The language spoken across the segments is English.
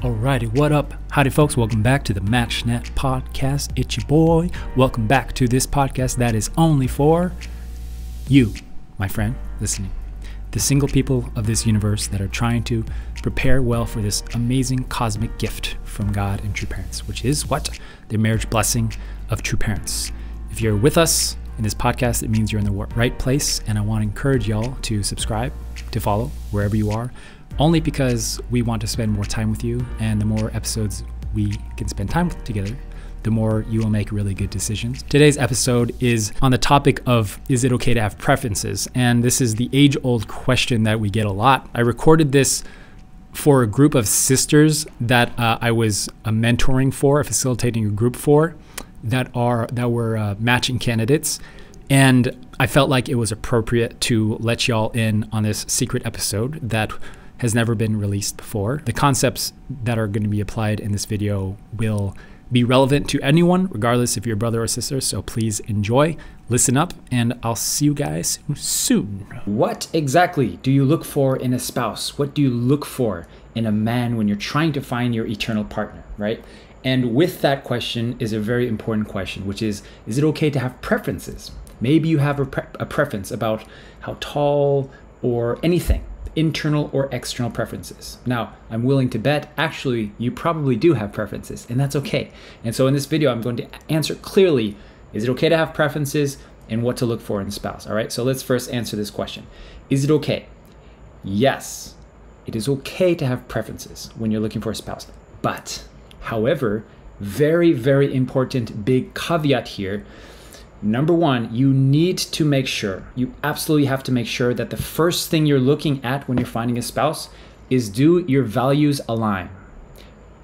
Alrighty, what up? Howdy folks, welcome back to the MatchNet podcast. It's your boy. Welcome back to this podcast that is only for you, my friend, listening. The single people of this universe that are trying to prepare well for this amazing cosmic gift from God and true parents, which is what? The marriage blessing of true parents. If you're with us in this podcast, it means you're in the right place, and I want to encourage y'all to subscribe, to follow wherever you are, only because we want to spend more time with you, and the more episodes we can spend time together, the more you will make really good decisions. Today's episode is on the topic of, is it okay to have preferences? And this is the age-old question that we get a lot. I recorded this for a group of sisters that I was mentoring for, facilitating a group for, that were matching candidates. And I felt like it was appropriate to let y'all in on this secret episode that has never been released before. The concepts that are going to be applied in this video will be relevant to anyone, regardless if you're a brother or sister. So please enjoy, listen up, and I'll see you guys soon. What exactly do you look for in a spouse? What do you look for in a man when you're trying to find your eternal partner, right? And with that question is a very important question, which is it okay to have preferences? Maybe you have a preference about how tall or anything, internal or external preferences. Now, I'm willing to bet, actually, you probably do have preferences, and that's okay. And so in this video, I'm going to answer clearly, is it okay to have preferences and what to look for in a spouse? All right, so let's first answer this question. Is it okay? Yes, it is okay to have preferences when you're looking for a spouse. But, however, very, very important big caveat here. Number one, you need to make sure, you absolutely have to make sure that the first thing you're looking at when you're finding a spouse is, do your values align?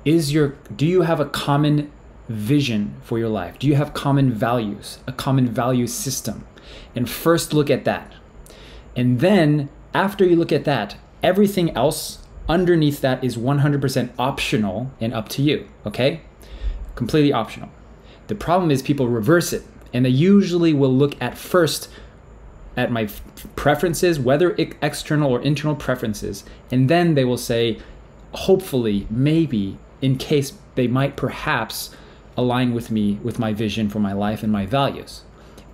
Do you have a common vision for your life? Do you have common values, a common value system? And first look at that. And then after you look at that, everything else underneath that is 100% optional and up to you, okay? Completely optional. The problem is people reverse it. And they usually will look at first at my preferences, whether external or internal preferences, and then they will say, hopefully, maybe, in case they might perhaps align with me, with my vision for my life and my values.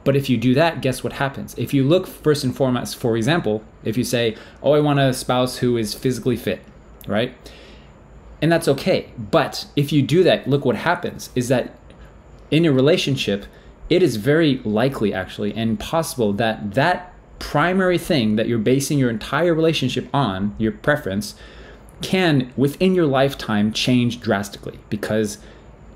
But if you do that, guess what happens? If you look first and foremost, for example, if you say, oh, I want a spouse who is physically fit, right? And that's okay. But if you do that, look what happens is that in a relationship, it is very likely actually and possible that that primary thing that you're basing your entire relationship on, your preference, can within your lifetime change drastically, because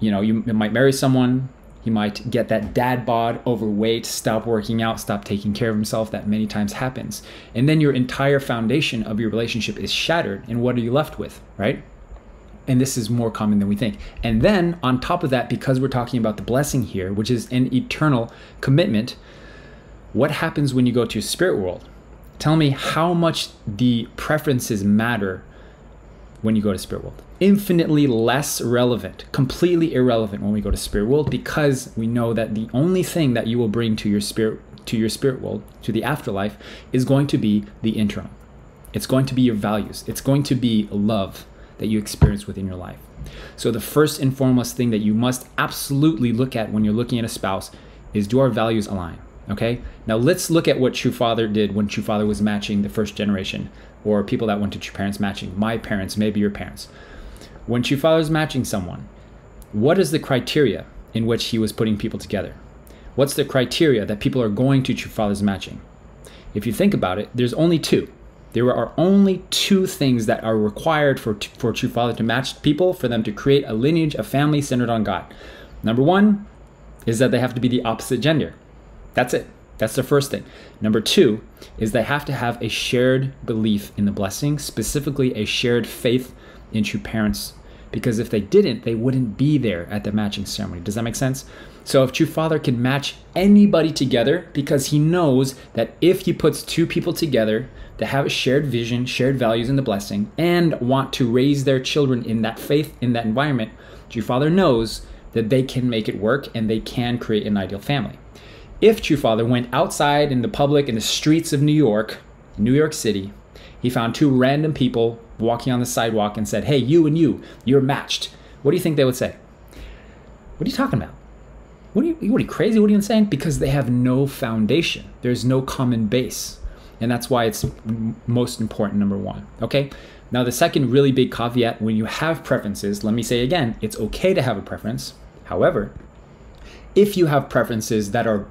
you might marry someone, he might get that dad bod, overweight, stop working out, stop taking care of himself. That many times happens. And then your entire foundation of your relationship is shattered, and what are you left with, right? And this is more common than we think. And then on top of that, because we're talking about the blessing here, which is an eternal commitment, what happens when you go to spirit world? Tell me how much the preferences matter when you go to spirit world. Infinitely less relevant, completely irrelevant when we go to spirit world, because we know that the only thing that you will bring to your spirit world, to the afterlife, is going to be the internal. It's going to be your values. It's going to be love that you experience within your life. So the first and foremost thing that you must absolutely look at when you're looking at a spouse is, do our values align? Okay, now let's look at what True Father did when True Father was matching the first generation, or people that went to True Parents matching, my parents, maybe your parents. When True Father is matching someone, what is the criteria in which he was putting people together? What's the criteria that people are going to True Father's matching? If you think about it, there's only two. There are only two things that are required for True Father to match people, for them to create a lineage, a family centered on God. Number one is that they have to be the opposite gender. That's it. That's the first thing. Number two is they have to have a shared belief in the blessing, specifically a shared faith in true parents. Because if they didn't, they wouldn't be there at the matching ceremony. Does that make sense? So if True Father can match anybody together, because he knows that if he puts two people together that have a shared vision, shared values in the blessing, and want to raise their children in that faith, in that environment, True Father knows that they can make it work and they can create an ideal family. If True Father went outside in the public, in the streets of New York City, he found two random people walking on the sidewalk and said, hey, you and you're matched, what do you think they would say? What are you talking about? What are you crazy? What are you saying? Because they have no foundation. There's no common base. And that's why it's most important, number one. Okay. Now, the second really big caveat, when you have preferences, let me say again, it's okay to have a preference. However, if you have preferences that are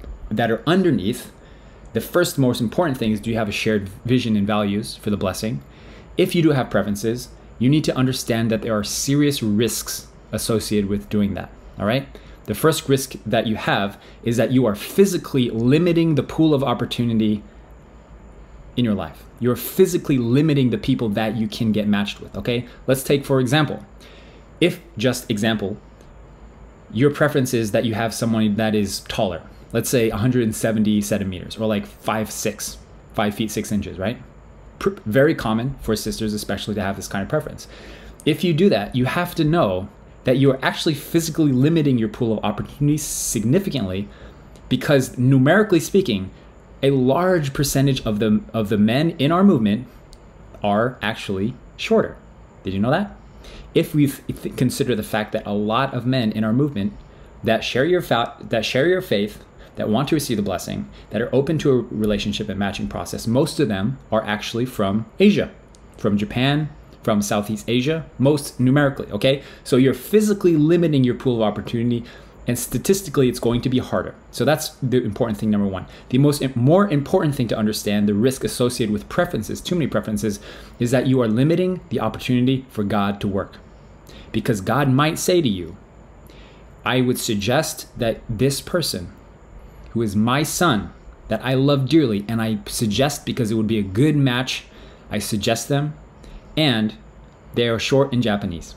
underneath, the first most important thing is, do you have a shared vision and values for the blessing? If you do have preferences, you need to understand that there are serious risks associated with doing that. All right. The first risk that you have is that you are physically limiting the pool of opportunity in your life. You're physically limiting the people that you can get matched with, okay? Let's take, for example, your preference is that you have someone that is taller, let's say 170 centimeters, or like 5 feet 6 inches, right? Very common for sisters, especially, to have this kind of preference. If you do that, you have to know that you are actually physically limiting your pool of opportunities significantly, because numerically speaking, a large percentage of the men in our movement are actually shorter. Did you know that? If we consider the fact that a lot of men in our movement that share your faith, that want to receive the blessing, that are open to a relationship and matching process, most of them are actually from Asia, from Japan, from Southeast Asia, most numerically, okay? So you're physically limiting your pool of opportunity, and statistically, it's going to be harder. So that's the important thing, number one. The more important thing to understand, the risk associated with preferences, too many preferences, is that you are limiting the opportunity for God to work. Because God might say to you, I would suggest that this person, who is my son, that I love dearly, and I suggest because it would be a good match, I suggest them, and they are short in Japanese.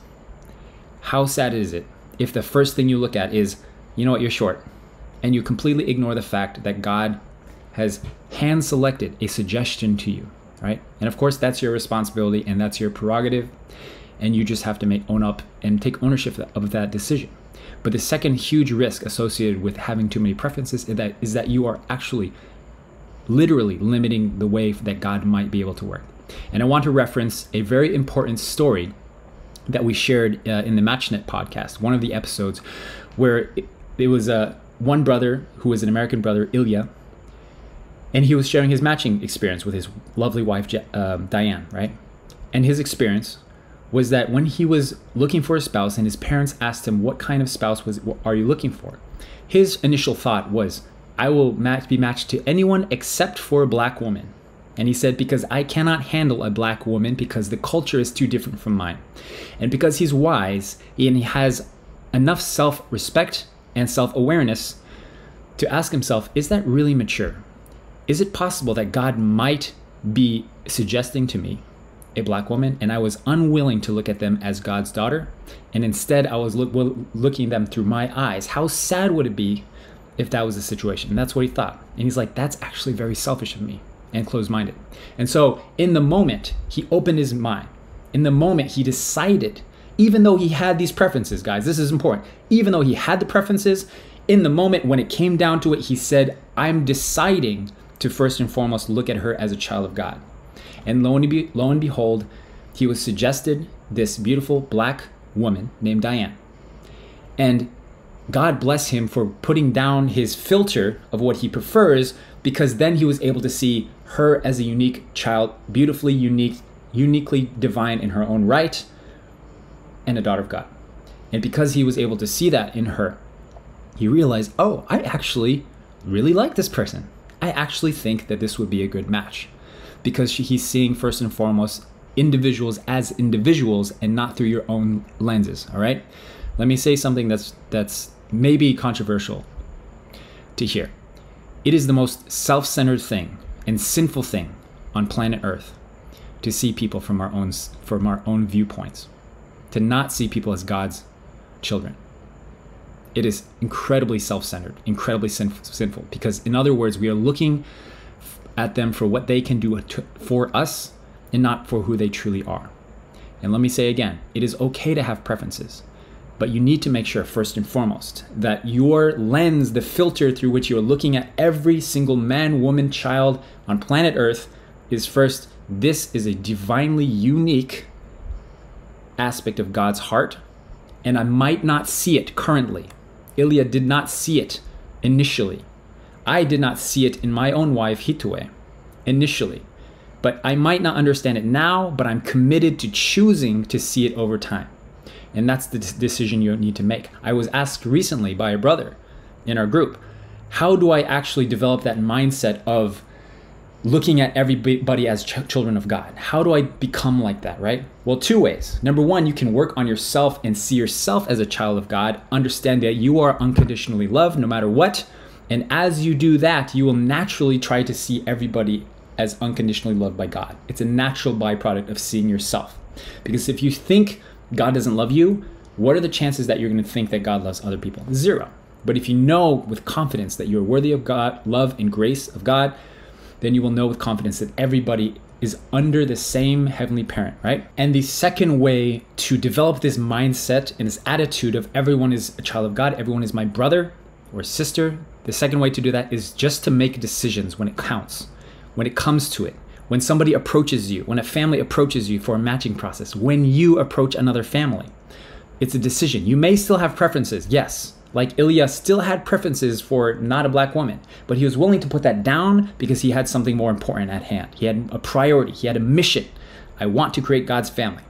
How sad is it if the first thing you look at is, you know what, you're short, and you completely ignore the fact that God has hand-selected a suggestion to you, right? And of course, that's your responsibility and that's your prerogative, and you just have to own up and take ownership of that decision. But the second huge risk associated with having too many preferences is that you are actually literally limiting the way that God might be able to work. And I want to reference a very important story that we shared in the MatchNet podcast, one of the episodes, where it was one brother who was an American brother, Ilya, and he was sharing his matching experience with his lovely wife, Diane, right? And his experience was that when he was looking for a spouse and his parents asked him, what kind of spouse are you looking for? His initial thought was, I will be matched to anyone except for a black woman. And he said, because I cannot handle a black woman because the culture is too different from mine. And because he's wise and he has enough self-respect and self-awareness to ask himself, is that really mature? Is it possible that God might be suggesting to me a black woman, and I was unwilling to look at them as God's daughter, and instead I was looking at them through my eyes? How sad would it be if that was the situation? And that's what he thought. And he's like, that's actually very selfish of me and closed-minded. And so in the moment, he opened his mind. In the moment, he decided, even though he had these preferences, guys, this is important. Even though he had the preferences, in the moment when it came down to it, he said, I'm deciding to first and foremost look at her as a child of God. And lo and behold, he was suggested this beautiful black woman named Diane. And God bless him for putting down his filter of what he prefers, because then he was able to see her as a unique child, beautifully unique, uniquely divine in her own right, and a daughter of God. And because he was able to see that in her, he realized, oh, I actually really like this person. I actually think that this would be a good match, because he's seeing first and foremost individuals as individuals and not through your own lenses. All right. Let me say something that's maybe controversial to hear. It is the most self-centered thing and sinful thing on planet Earth to see people from our own viewpoints, to not see people as God's children. It is incredibly self-centered, incredibly sinful, because in other words, we are looking at them for what they can do for us and not for who they truly are. And let me say again, it is okay to have preferences, but you need to make sure first and foremost that your lens, the filter through which you're looking at every single man, woman, child on planet Earth is first, this is a divinely unique aspect of God's heart, and I might not see it currently. Ilya did not see it initially. I did not see it in my own wife, Hsa-uwc, initially. But I might not understand it now, but I'm committed to choosing to see it over time. And that's the decision you need to make. I was asked recently by a brother in our group, how do I actually develop that mindset of looking at everybody as children of God? How do I become like that, right? Well, two ways. Number one, you can work on yourself and see yourself as a child of God, understand that you are unconditionally loved no matter what. And as you do that, you will naturally try to see everybody as unconditionally loved by God. It's a natural byproduct of seeing yourself. Because if you think God doesn't love you, what are the chances that you're going to think that God loves other people? Zero. But if you know with confidence that you're worthy of God, love and grace of God, then you will know with confidence that everybody is under the same heavenly parent, right? And the second way to develop this mindset and this attitude of everyone is a child of God, everyone is my brother or sister, the second way to do that is just to make decisions when it counts. When it comes to it, when somebody approaches you, when a family approaches you for a matching process, when you approach another family, it's a decision. You may still have preferences, yes. Like Ilya still had preferences for not a black woman, but he was willing to put that down because he had something more important at hand. He had a priority, he had a mission. I want to create God's family.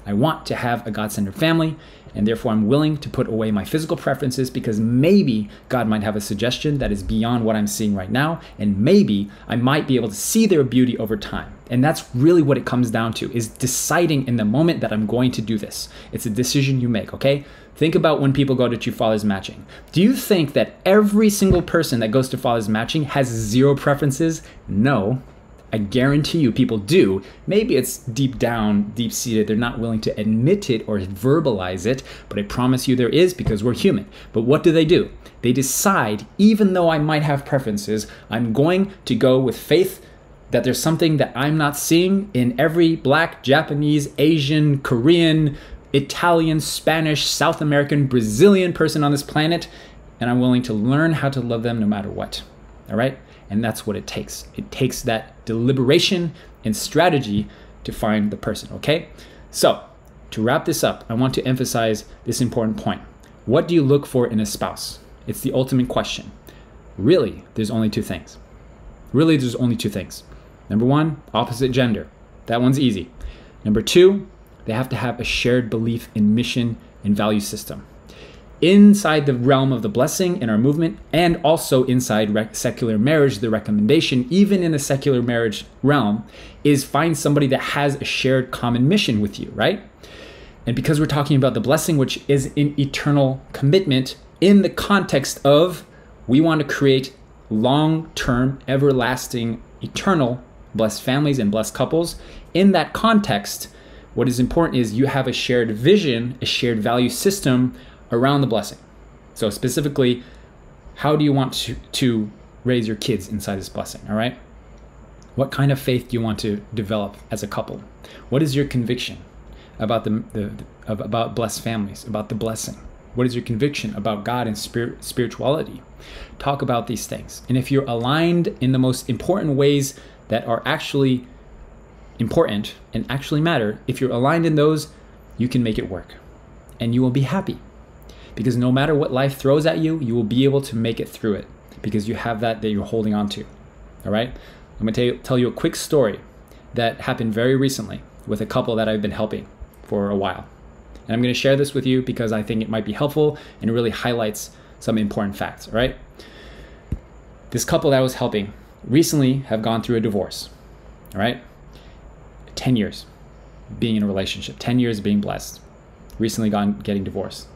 I want to have a God-centered family, and therefore I'm willing to put away my physical preferences because maybe God might have a suggestion that is beyond what I'm seeing right now, and maybe I might be able to see their beauty over time. And that's really what it comes down to, is deciding in the moment that I'm going to do this. It's a decision you make, okay? Think about when people go to Father's Matching. Do you think that every single person that goes to Father's Matching has zero preferences? No. I guarantee you people do. Maybe it's deep down, deep-seated. They're not willing to admit it or verbalize it, but I promise you there is, because we're human. But what do? They decide, even though I might have preferences, I'm going to go with faith that there's something that I'm not seeing in every Black, Japanese, Asian, Korean, Italian, Spanish, South American, Brazilian person on this planet, and I'm willing to learn how to love them no matter what. All right? And that's what it takes. It takes that deliberation and strategy to find the person, okay? So, to wrap this up, I want to emphasize this important point. What do you look for in a spouse? It's the ultimate question. Really, there's only two things. Number one, opposite gender. That one's easy. Number two, they have to have a shared belief in mission and value system. Inside the realm of the blessing in our movement, and also inside secular marriage, the recommendation, even in the secular marriage realm, is find somebody that has a shared common mission with you, right? And because we're talking about the blessing, which is an eternal commitment in the context of we want to create long-term, everlasting, eternal blessed families and blessed couples. In that context, what is important is you have a shared vision, a shared value system around the blessing. So specifically, how do you want to raise your kids inside this blessing, all right? What kind of faith do you want to develop as a couple? What is your conviction about about blessed families, about the blessing? What is your conviction about God and spirituality? Talk about these things. And if you're aligned in the most important ways that are actually important and actually matter, if you're aligned in those, you can make it work and you will be happy. Because no matter what life throws at you, you will be able to make it through it because you have that you're holding on to. All right? I'm going to tell you a quick story that happened very recently with a couple that I've been helping for a while. And I'm going to share this with you because I think it might be helpful and it really highlights some important facts. All right? This couple that I was helping recently have gone through a divorce. All right? 10 years being in a relationship, 10 years being blessed, recently getting divorced.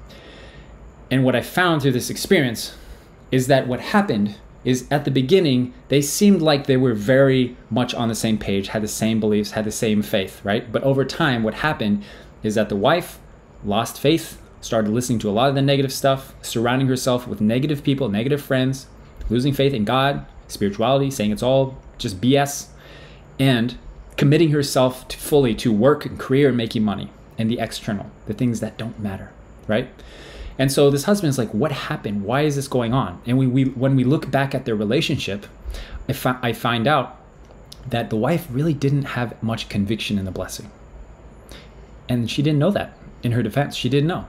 And what I found through this experience is that what happened is at the beginning, they seemed like they were very much on the same page, had the same beliefs, had the same faith, right? But over time, what happened is that the wife lost faith, started listening to a lot of the negative stuff, surrounding herself with negative people, negative friends, losing faith in God, spirituality, saying it's all just BS, and committing herself fully to work and career and making money and the external, the things that don't matter, right? And so this husband is like, what happened? Why is this going on? And when we look back at their relationship, I find out that the wife really didn't have much conviction in the blessing. And she didn't know that. in her defense, she didn't know.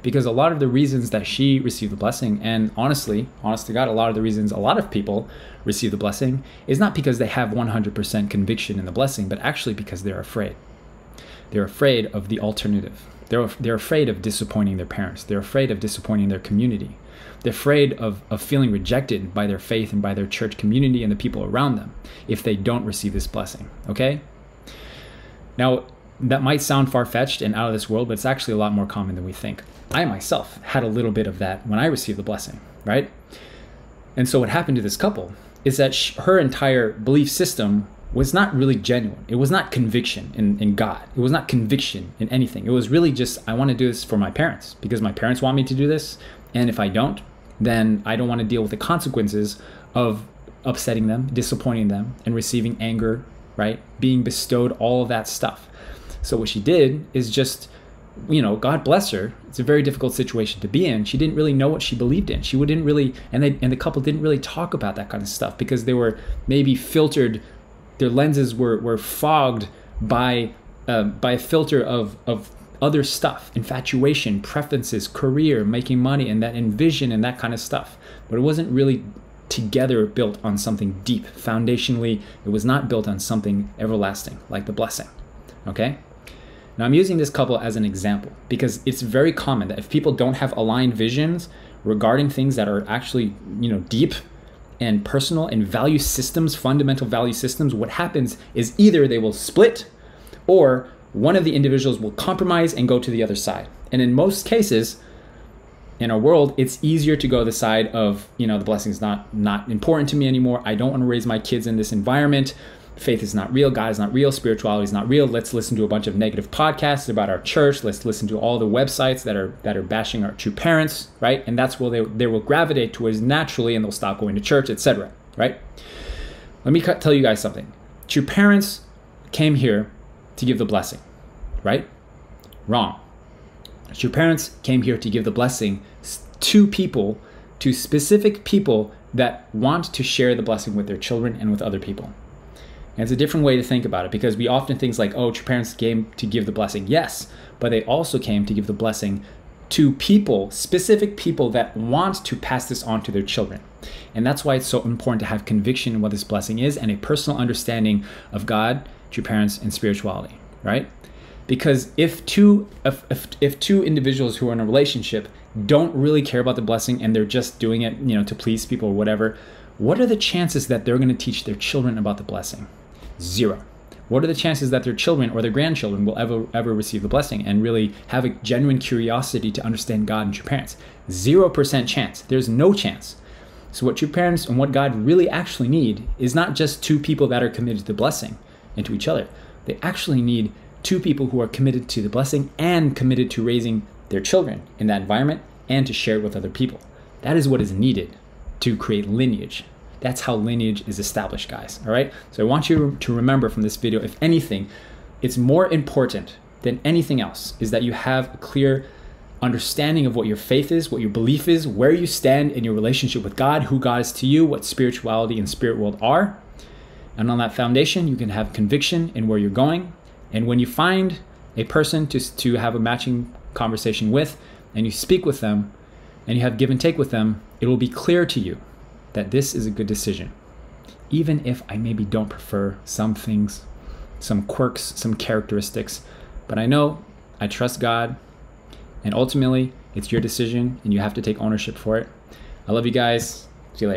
Because a lot of the reasons that she received the blessing, and honestly, honest to God, a lot of the reasons a lot of people receive the blessing is not because they have 100% conviction in the blessing, but actually because they're afraid. They're afraid of the alternative. They're afraid of disappointing their parents. They're afraid of disappointing their community. They're afraid of feeling rejected by their faith and by their church community and the people around them if they don't receive this blessing, okay? Now, that might sound far-fetched and out of this world, but it's actually a lot more common than we think. I myself had a little bit of that when I received the blessing, right? And so what happened to this couple is that her entire belief system was not really genuine. It was not conviction in God. It was not conviction in anything. It was really just, I want to do this for my parents because my parents want me to do this. And if I don't, then I don't want to deal with the consequences of upsetting them, disappointing them, and receiving anger, right? Being bestowed all of that stuff. So what she did is just, God bless her. It's a very difficult situation to be in. She didn't really know what she believed in. She didn't really, and the couple didn't really talk about that kind of stuff because they were maybe filtered. Their lenses were fogged by a filter of other stuff, infatuation, preferences, career, making money, and vision and that kind of stuff. But it wasn't really together built on something deep. Foundationally, it was not built on something everlasting like the blessing. Okay? Now I'm using this couple as an example because it's very common that if people don't have aligned visions regarding things that are actually, deep and personal and value systems, fundamental value systems, what happens is either they will split or one of the individuals will compromise and go to the other side. And in most cases in our world, it's easier to go the side of, the blessing is not important to me anymore. I don't want to raise my kids in this environment. Faith is not real. God is not real. Spirituality is not real. Let's listen to a bunch of negative podcasts about our church. Let's listen to all the websites that are bashing our true parents, right? And that's where they will gravitate towards naturally, and they'll stop going to church, etc. Right? Let me tell you guys something. True parents came here to give the blessing, right? Wrong. True parents came here to give the blessing to specific people that want to share the blessing with their children and with other people. And it's a different way to think about it because we often think like, oh, true parents came to give the blessing. Yes, but they also came to give the blessing to people, specific people that want to pass this on to their children. And that's why it's so important to have conviction in what this blessing is and a personal understanding of God, true parents, and spirituality, right? Because if two individuals who are in a relationship don't really care about the blessing and they're just doing it, to please people or whatever, what are the chances that they're going to teach their children about the blessing? 0. What are the chances that their children or their grandchildren will ever receive the blessing and really have a genuine curiosity to understand God and true parents? 0% chance. There's no chance. So what true parents and what God really actually need is not just 2 people that are committed to the blessing and to each other. They actually need 2 people who are committed to the blessing and committed to raising their children in that environment and to share it with other people. That is what is needed to create lineage. That's how lineage is established, guys. All right. So I want you to remember from this video, if anything, it's more important than anything else is that you have a clear understanding of what your faith is, what your belief is, where you stand in your relationship with God, who God is to you, what spirituality and spirit world are. And on that foundation, you can have conviction in where you're going. And when you find a person to have a matching conversation with, and you speak with them, and you have give and take with them, it will be clear to you that this is a good decision. Even if I maybe don't prefer some things, some quirks, some characteristics, but I know I trust God, and ultimately it's your decision and you have to take ownership for it. I love you guys. See you later.